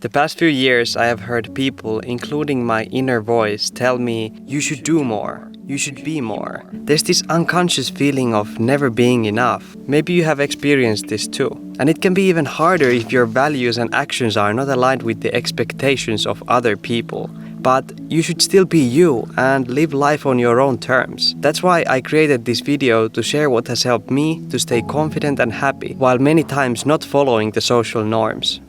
The past few years I have heard people, including my inner voice, tell me, you should do more, you should be more. There's this unconscious feeling of never being enough. Maybe you have experienced this too. And it can be even harder if your values and actions are not aligned with the expectations of other people. But you should still be you and live life on your own terms. That's why I created this video to share what has helped me to stay confident and happy, while many times not following the social norms.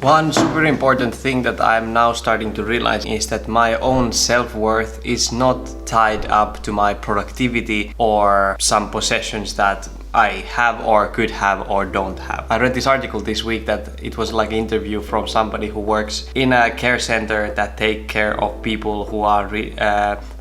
One super important thing that I'm now starting to realize is that my own self-worth is not tied up to my productivity or some possessions that I have or could have or don't have. I read this article this week that it was like an interview from somebody who works in a care center that take care of people who are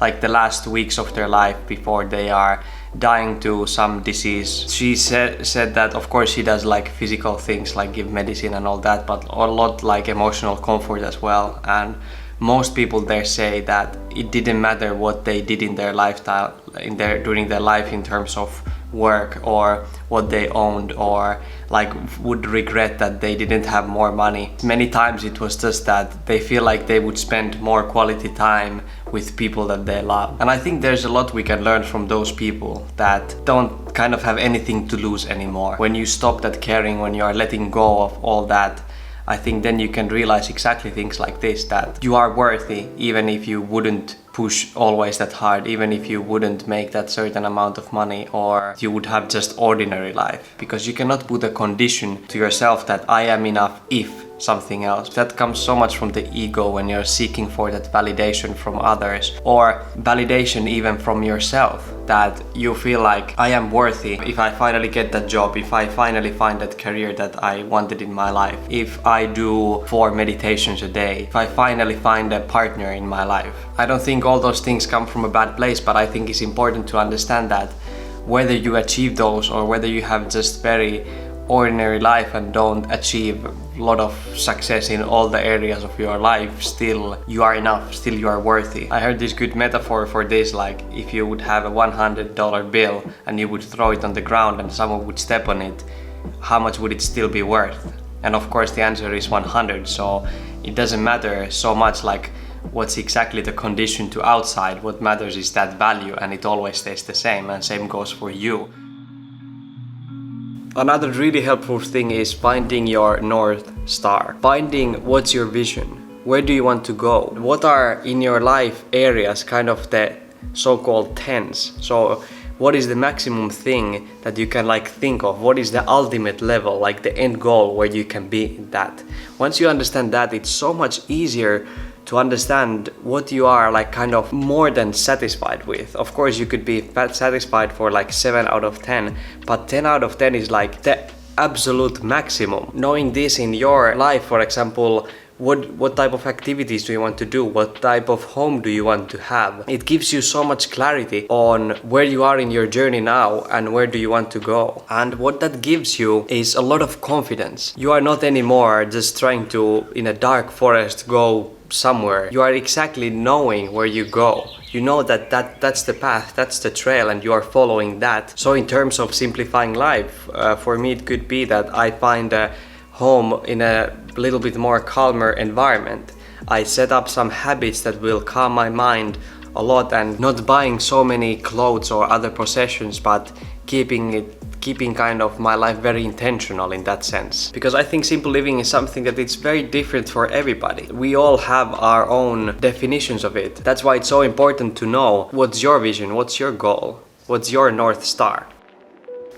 like the last weeks of their life before they are dying to some disease. She said that of course she does like physical things like give medicine and all that, but a lot like emotional comfort as well. And most people there say that it didn't matter what they did in their lifestyle, during their life in terms of work or what they owned, or like would regret that they didn't have more money. Many times it was just that they feel like they would spend more quality time with people that they love. And I think there's a lot we can learn from those people that don't kind of have anything to lose anymore. When you stop that caring, when you are letting go of all that, I think then you can realize exactly things like this, that you are worthy even if you wouldn't push always that hard, even if you wouldn't make that certain amount of money, or you would have just ordinary life. Because you cannot put a condition to yourself that I am enough if something else. That comes so much from the ego when you're seeking for that validation from others, or validation even from yourself, that you feel like I am worthy if I finally get that job, if I finally find that career that I wanted in my life, if I do 4 meditations a day, if I finally find a partner in my life. I don't think all those things come from a bad place, but I think it's important to understand that whether you achieve those or whether you have just very ordinary life and don't achieve a lot of success in all the areas of your life, still you are enough, still you are worthy. I heard this good metaphor for this, like if you would have a $100 bill and you would throw it on the ground and someone would step on it, how much would it still be worth? And of course the answer is 100, so it doesn't matter so much like what's exactly the condition to outside. What matters is that value, and it always stays the same, and same goes for you. Another really helpful thing is finding your North Star. Finding what's your vision. Where do you want to go? What are in your life areas kind of the so-called tens? So what is the maximum thing that you can like think of? What is the ultimate level, like the end goal where you can be in that? Once you understand that, it's so much easier to understand what you are like kind of more than satisfied with. Of course you could be satisfied for like 7 out of 10, but 10 out of 10 is like the absolute maximum. Knowing this in your life, for example, what type of activities do you want to do? What type of home do you want to have? It gives you so much clarity on where you are in your journey now and where do you want to go. And what that gives you is a lot of confidence. You are not anymore just trying to, in a dark forest, go somewhere. You are exactly knowing where you go. You know that's the path, that's the trail, and you are following that. So in terms of simplifying life, for me it could be that I find a home in a little bit more calmer environment. I set up some habits that will calm my mind a lot, and not buying so many clothes or other possessions, but keeping kind of my life very intentional in that sense. Because I think simple living is something that it's very different for everybody. We all have our own definitions of it. That's why it's so important to know what's your vision, what's your goal, what's your North Star.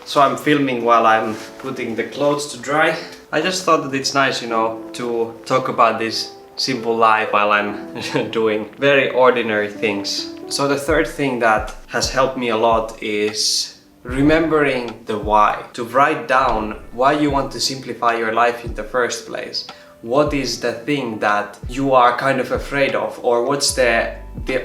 So I'm filming while I'm putting the clothes to dry. I just thought that it's nice, to talk about this simple life while I'm doing very ordinary things. So the third thing that has helped me a lot is remembering the why. To write down why you want to simplify your life in the first place. What is the thing that you are kind of afraid of, or what's the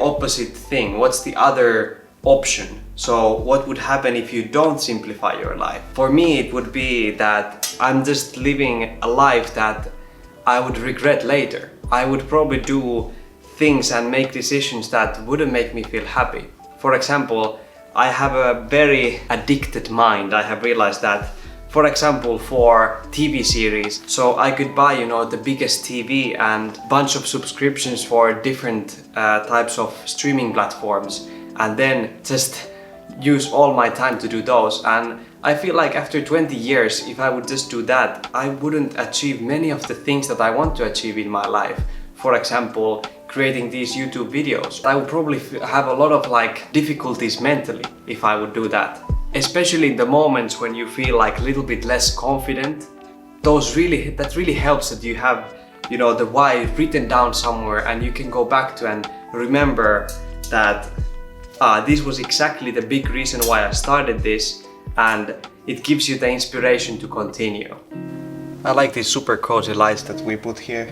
opposite thing? What's the other option? So what would happen if you don't simplify your life? For me it would be that I'm just living a life that I would regret later. I would probably do things and make decisions that wouldn't make me feel happy. For example, I have a very addicted mind. I have realized that For example, for TV series, so I could buy, you know, the biggest TV and bunch of subscriptions for different types of streaming platforms, and then just use all my time to do those. And I feel like after 20 years, if I would just do that, I wouldn't achieve many of the things that I want to achieve in my life. For example, creating these YouTube videos. I would probably have a lot of like difficulties mentally if I would do that. Especially in the moments when you feel like a little bit less confident. That really helps that you have, you know, the why written down somewhere, and you can go back to and remember that this was exactly the big reason why I started this, and it gives you the inspiration to continue. I like these super cozy lights that we put here.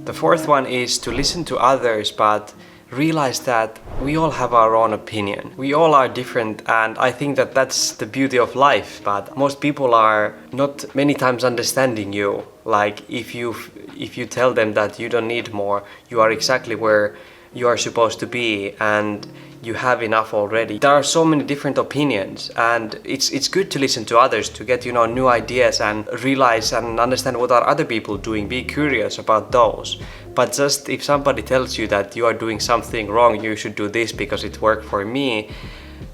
The fourth one is to listen to others, but realize that we all have our own opinion. We all are different, and I think that that's the beauty of life. But most people are not many times understanding you. Like if you tell them that you don't need more, you are exactly where you are supposed to be, and you have enough already. There are so many different opinions, and it's good to listen to others to get, you know, new ideas and realize and understand what are other people doing. Be curious about those. But just if somebody tells you that you are doing something wrong, you should do this because it worked for me,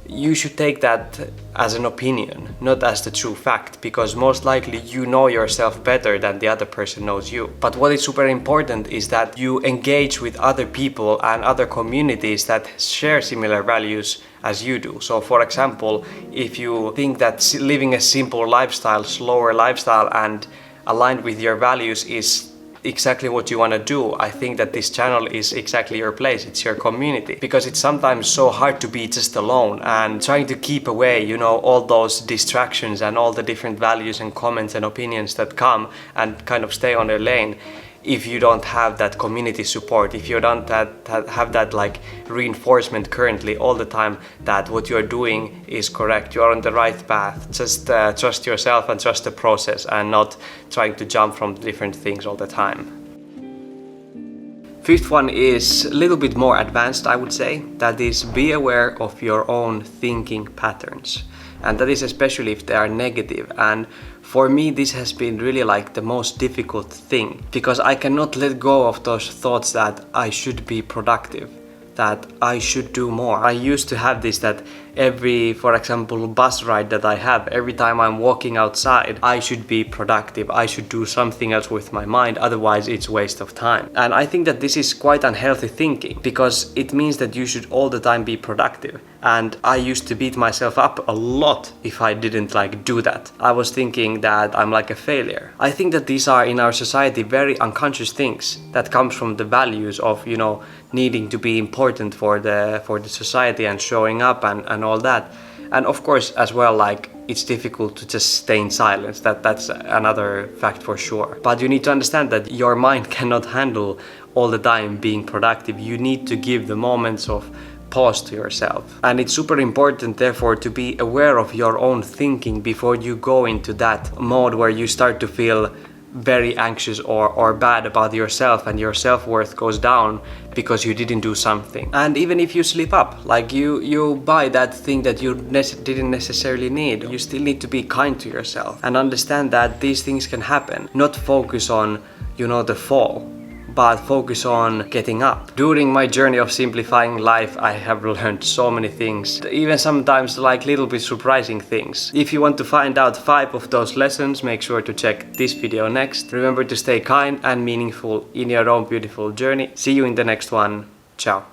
you should take that as an opinion, not as the true fact, because most likely you know yourself better than the other person knows you. But what is super important is that you engage with other people and other communities that share similar values as you do. So for example, if you think that living a simple lifestyle, slower lifestyle and aligned with your values is exactly what you want to do, I think that this channel is exactly your place. It's your community, because it's sometimes so hard to be just alone and trying to keep away, you know, all those distractions and all the different values and comments and opinions that come, and kind of stay on their lane. If you don't have that community support, if you don't have that like reinforcement currently all the time that what you're doing is correct, you're on the right path, just trust yourself and trust the process, and not trying to jump from different things all the time. Fifth one is a little bit more advanced, I would say. That is, be aware of your own thinking patterns. And that is especially if they are negative. And for me, this has been really like the most difficult thing, because I cannot let go of those thoughts that I should be productive, that I should do more. I used to have this that every, for example, bus ride that I have, every time I'm walking outside, I should be productive, I should do something else with my mind, otherwise it's waste of time. And I think that this is quite unhealthy thinking, because it means that you should all the time be productive. And I used to beat myself up a lot if I didn't like do that. I was thinking that I'm like a failure. I think that these are in our society very unconscious things that comes from the values of, you know, needing to be important for the society and showing up and all that. And of course as well, like, it's difficult to just stay in silence. That's another fact for sure. But you need to understand that your mind cannot handle all the time being productive. You need to give the moments of pause to yourself. And it's super important therefore to be aware of your own thinking before you go into that mode where you start to feel very anxious or bad about yourself, and your self-worth goes down because you didn't do something. And even if you slip up, like you buy that thing that you didn't necessarily need, you still need to be kind to yourself and understand that these things can happen. Not focus on, you know, the fall, but focus on getting up. During my journey of simplifying life, I have learned so many things, even sometimes like little bit surprising things. If you want to find out 5 of those lessons, make sure to check this video next. Remember to stay kind and meaningful in your own beautiful journey. See you in the next one. Ciao.